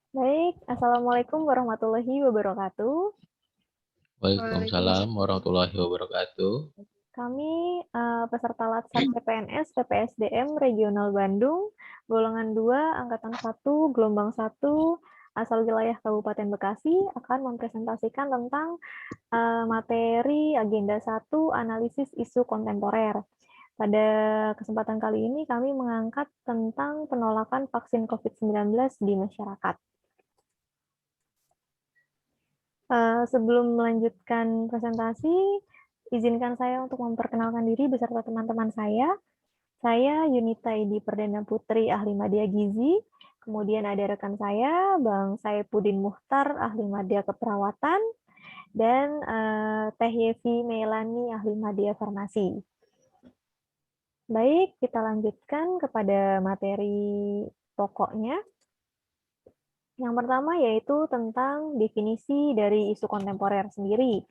Baik, Assalamualaikum warahmatullahi wabarakatuh. Waalaikumsalam warahmatullahi wabarakatuh. Kami peserta Latsar CPNS PPSDM Regional Bandung, golongan 2, angkatan 1, gelombang 1, asal wilayah Kabupaten Bekasi, akan mempresentasikan tentang materi agenda 1, analisis isu kontemporer. Pada kesempatan kali ini kami mengangkat tentang penolakan vaksin COVID-19 di masyarakat. Sebelum melanjutkan presentasi, izinkan saya untuk memperkenalkan diri beserta teman-teman saya. Saya Yunita Idi Perdana Putri, ahli media gizi. Kemudian ada rekan saya, Bang Saipudin Muhtar, ahli media keperawatan. Dan Teh Yevi Melani, ahli media farmasi. Baik, kita lanjutkan kepada materi pokoknya. Yang pertama yaitu tentang definisi dari isu kontemporer sendiri.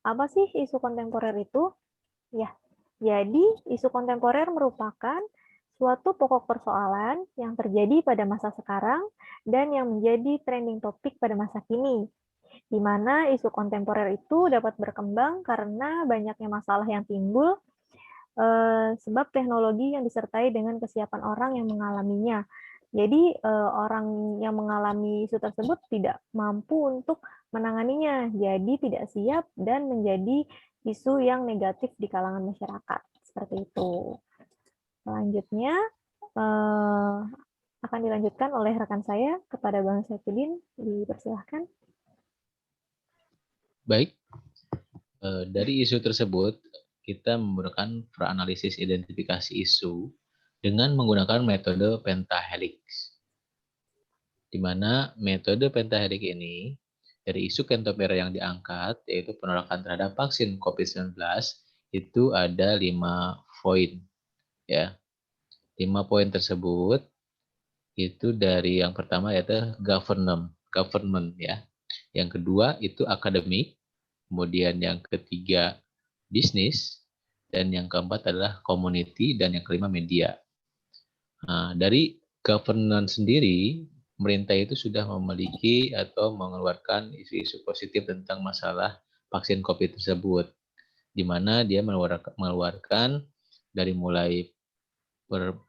Apa sih isu kontemporer itu? Ya, jadi isu kontemporer merupakan suatu pokok persoalan yang terjadi pada masa sekarang dan yang menjadi trending topik pada masa kini, di mana isu kontemporer itu dapat berkembang karena banyaknya masalah yang timbul sebab teknologi yang disertai dengan kesiapan orang yang mengalaminya. Jadi orang yang mengalami isu tersebut tidak mampu untuk menanganinya, jadi tidak siap dan menjadi isu yang negatif di kalangan masyarakat. Seperti itu. Selanjutnya akan dilanjutkan oleh rekan saya kepada Bang Saifuddin. Dipersilahkan. Baik, dari isu tersebut kita menggunakan praanalisis identifikasi isu dengan menggunakan metode pentahelix. Di mana metode pentahelix ini dari isu kontemporer yang diangkat yaitu penolakan terhadap vaksin COVID-19 itu ada 5 poin ya. 5 poin tersebut itu dari yang pertama yaitu government ya. Yang kedua itu akademik, kemudian yang ketiga bisnis, dan yang keempat adalah community, dan yang kelima media. Nah, dari governance sendiri, pemerintah itu sudah memiliki atau mengeluarkan isu-isu positif tentang masalah vaksin COVID tersebut, di mana dia mengeluarkan dari mulai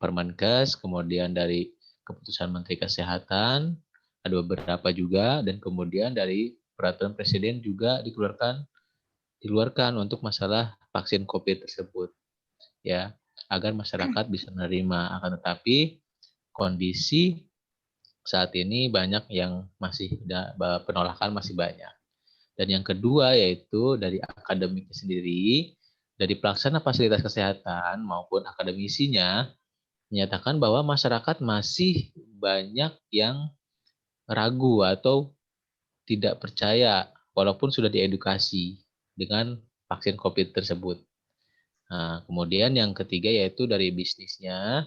Permenkes, kemudian dari keputusan Menteri Kesehatan, ada beberapa juga, dan kemudian dari peraturan Presiden juga dikeluarkan untuk masalah vaksin COVID tersebut, ya, agar masyarakat bisa menerima. Akan tetapi kondisi saat ini banyak yang masih penolakan masih banyak. Dan yang kedua yaitu dari akademiknya sendiri, dari pelaksana fasilitas kesehatan maupun akademisinya menyatakan bahwa masyarakat masih banyak yang ragu atau tidak percaya walaupun sudah diedukasi dengan vaksin COVID tersebut. Nah, kemudian yang ketiga yaitu dari bisnisnya,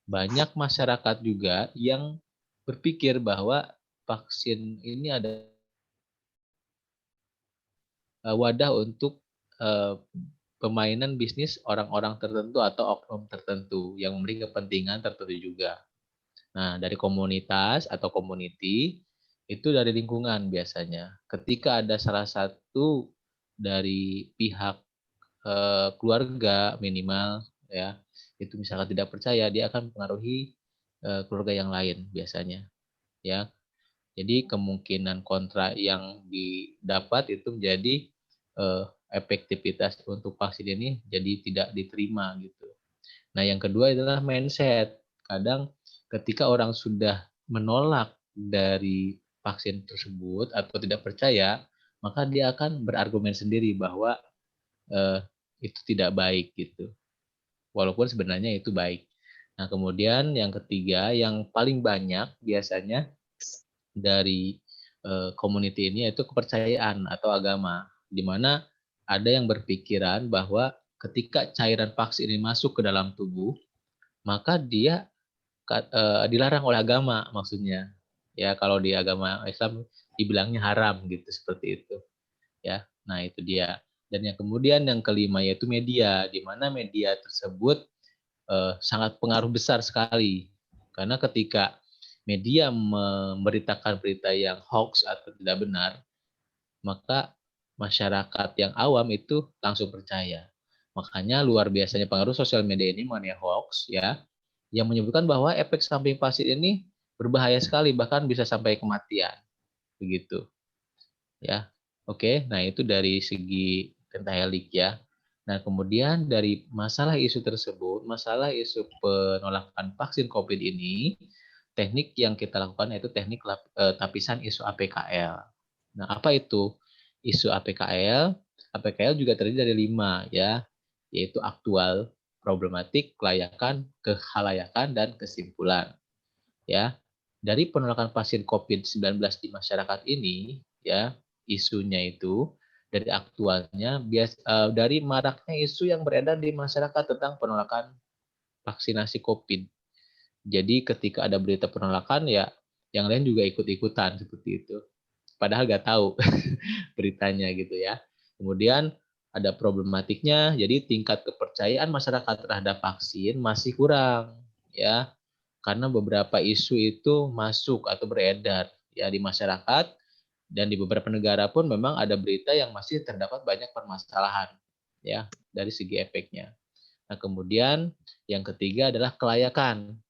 banyak masyarakat juga yang berpikir bahwa vaksin ini ada wadah untuk pemainan bisnis orang-orang tertentu atau oknum tertentu yang memiliki kepentingan tertentu juga. Nah, dari komunitas atau community itu dari lingkungan biasanya. Ketika ada salah satu dari pihak keluarga minimal ya, itu misalkan tidak percaya, dia akan mempengaruhi keluarga yang lain biasanya ya. Jadi kemungkinan kontra yang didapat itu menjadi efektivitas untuk vaksin ini jadi tidak diterima gitu. Nah, yang kedua adalah mindset. Kadang ketika orang sudah menolak dari vaksin tersebut atau tidak percaya, maka dia akan berargumen sendiri bahwa eh, itu tidak baik gitu. Walaupun sebenarnya itu baik. Nah, kemudian yang ketiga yang paling banyak biasanya dari community ini yaitu kepercayaan atau agama, di mana ada yang berpikiran bahwa ketika cairan vaksin ini masuk ke dalam tubuh, maka dia dilarang oleh agama maksudnya. Ya, kalau di agama Islam dibilangnya haram gitu seperti itu. Ya. Nah, itu dia. Dan yang kemudian yang kelima yaitu media, di mana media tersebut sangat pengaruh besar sekali. Karena ketika media memberitakan berita yang hoax atau tidak benar, maka masyarakat yang awam itu langsung percaya. Makanya luar biasanya pengaruh sosial media ini mengenai hoax ya, yang menyebutkan bahwa efek samping vaksin ini berbahaya sekali, bahkan bisa sampai kematian. Begitu ya. Oke, nah itu dari segi pentahelik ya. Nah, kemudian dari masalah isu tersebut, masalah isu penolakan vaksin COVID ini, teknik yang kita lakukan yaitu teknik tapisan isu APKL. Nah, apa itu isu APKL? APKL juga terdiri dari 5 ya, yaitu aktual, problematik, kelayakan, kehalayakan, dan kesimpulan. Ya, dari penolakan vaksin COVID-19 di masyarakat ini, ya, isunya itu dari aktualnya dari maraknya isu yang beredar di masyarakat tentang penolakan vaksinasi COVID. Jadi ketika ada berita penolakan ya yang lain juga ikut-ikutan seperti itu. Padahal nggak tahu beritanya gitu ya. Kemudian ada problematiknya, jadi tingkat kepercayaan masyarakat terhadap vaksin masih kurang ya, karena beberapa isu itu masuk atau beredar ya di masyarakat, dan di beberapa negara pun memang ada berita yang masih terdapat banyak permasalahan ya dari segi efeknya. Nah, kemudian yang ketiga adalah kelayakan.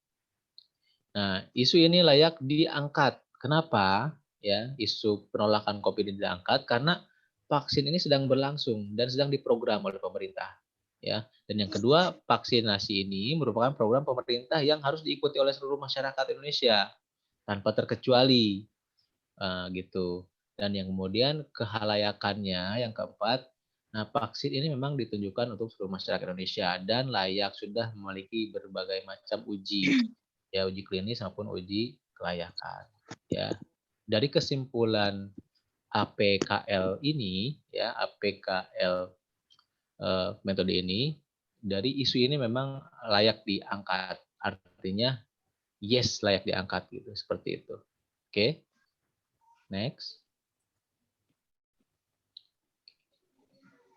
Nah, isu ini layak diangkat. Kenapa? Ya, isu penolakan COVID ini diangkat karena vaksin ini sedang berlangsung dan sedang diprogram oleh pemerintah. Ya, dan yang kedua, vaksinasi ini merupakan program pemerintah yang harus diikuti oleh seluruh masyarakat Indonesia tanpa terkecuali, gitu. Dan yang kemudian kehalayakannya, yang keempat, nah vaksin ini memang ditunjukkan untuk seluruh masyarakat Indonesia dan layak sudah memiliki berbagai macam uji, ya uji klinis maupun uji kelayakan. Ya, dari kesimpulan APKL ini, ya APKL metode ini, dari isu ini memang layak diangkat. Artinya yes layak diangkat gitu, seperti itu. Oke, next.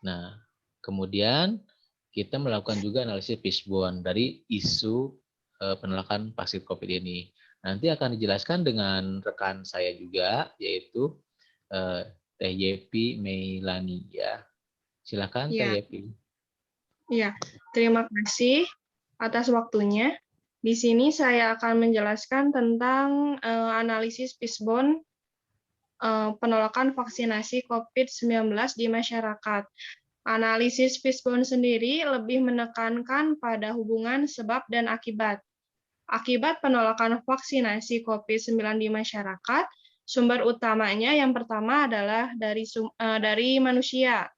Nah, kemudian kita melakukan juga analisis fishbone dari isu penolakan vaksin COVID ini. Nanti akan dijelaskan dengan rekan saya juga, yaitu Teh Yepi Meilani ya. Silakan Teh Ya, Yepi. ya. Terima kasih atas waktunya. Di sini saya akan menjelaskan tentang analisis fishbone penolakan vaksinasi COVID-19 di masyarakat. Analisis fishbone sendiri lebih menekankan pada hubungan sebab dan akibat. Akibat penolakan vaksinasi COVID-19 di masyarakat, sumber utamanya yang pertama adalah dari manusia.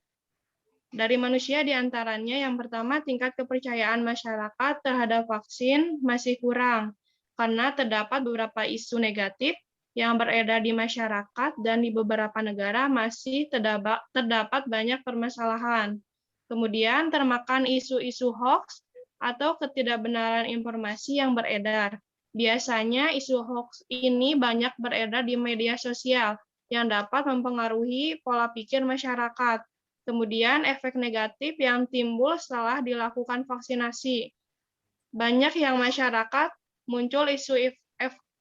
Dari manusia diantaranya yang pertama tingkat kepercayaan masyarakat terhadap vaksin masih kurang karena terdapat beberapa isu negatif yang beredar di masyarakat dan di beberapa negara masih terdapat banyak permasalahan. Kemudian termakan isu-isu hoax atau ketidakbenaran informasi yang beredar. Biasanya isu hoax ini banyak beredar di media sosial yang dapat mempengaruhi pola pikir masyarakat. Kemudian efek negatif yang timbul setelah dilakukan vaksinasi. Banyak yang masyarakat muncul isu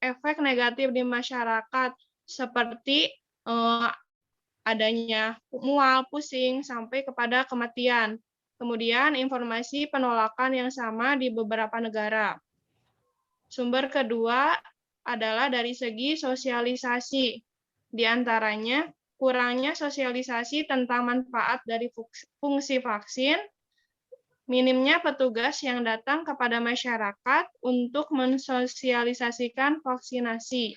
efek negatif di masyarakat seperti adanya mual, pusing, sampai kepada kematian. Kemudian informasi penolakan yang sama di beberapa negara. Sumber kedua adalah dari segi sosialisasi. Di antaranya kurangnya sosialisasi tentang manfaat dari fungsi vaksin, minimnya petugas yang datang kepada masyarakat untuk mensosialisasikan vaksinasi.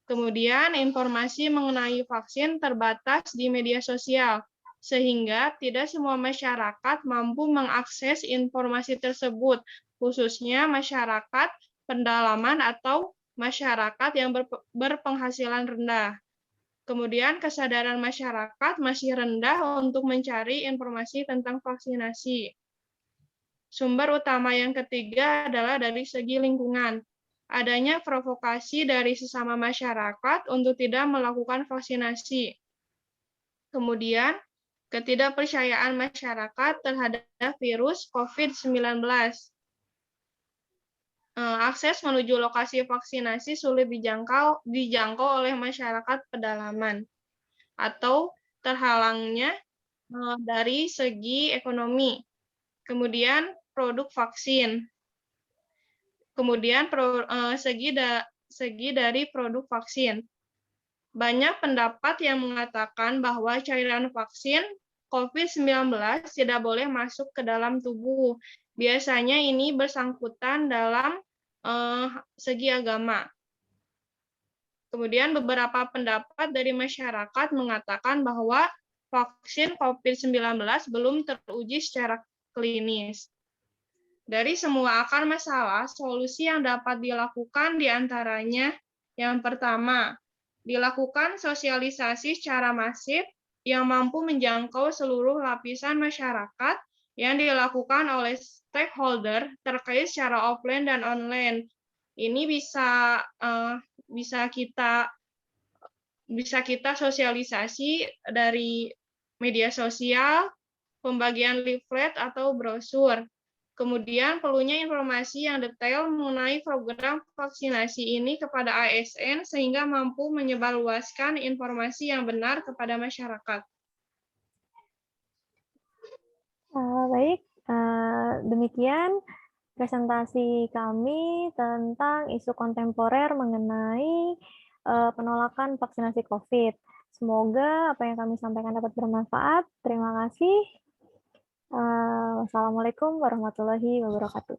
Kemudian informasi mengenai vaksin terbatas di media sosial, sehingga tidak semua masyarakat mampu mengakses informasi tersebut, khususnya masyarakat pendalaman atau masyarakat yang berpenghasilan rendah. Kemudian kesadaran masyarakat masih rendah untuk mencari informasi tentang vaksinasi. Sumber utama yang ketiga adalah dari segi lingkungan. Adanya provokasi dari sesama masyarakat untuk tidak melakukan vaksinasi. Kemudian, ketidakpercayaan masyarakat terhadap virus COVID-19. akses menuju lokasi vaksinasi sulit dijangkau oleh masyarakat pedalaman atau terhalangnya dari segi ekonomi. Kemudian produk vaksin. Kemudian segi dari produk vaksin. Banyak pendapat yang mengatakan bahwa cairan vaksin COVID-19 tidak boleh masuk ke dalam tubuh. Biasanya ini bersangkutan dalam segi agama. Kemudian beberapa pendapat dari masyarakat mengatakan bahwa vaksin COVID-19 belum teruji secara klinis. Dari semua akar masalah, solusi yang dapat dilakukan diantaranya yang pertama, dilakukan sosialisasi secara masif yang mampu menjangkau seluruh lapisan masyarakat yang dilakukan oleh stakeholder terkait secara offline dan online. Ini bisa kita sosialisasi dari media sosial, pembagian leaflet atau brosur. Kemudian perlunya informasi yang detail mengenai program vaksinasi ini kepada ASN sehingga mampu menyebarluaskan informasi yang benar kepada masyarakat. Baik, demikian presentasi kami tentang isu kontemporer mengenai penolakan vaksinasi COVID. Semoga apa yang kami sampaikan dapat bermanfaat. Terima kasih. Wassalamualaikum warahmatullahi wabarakatuh.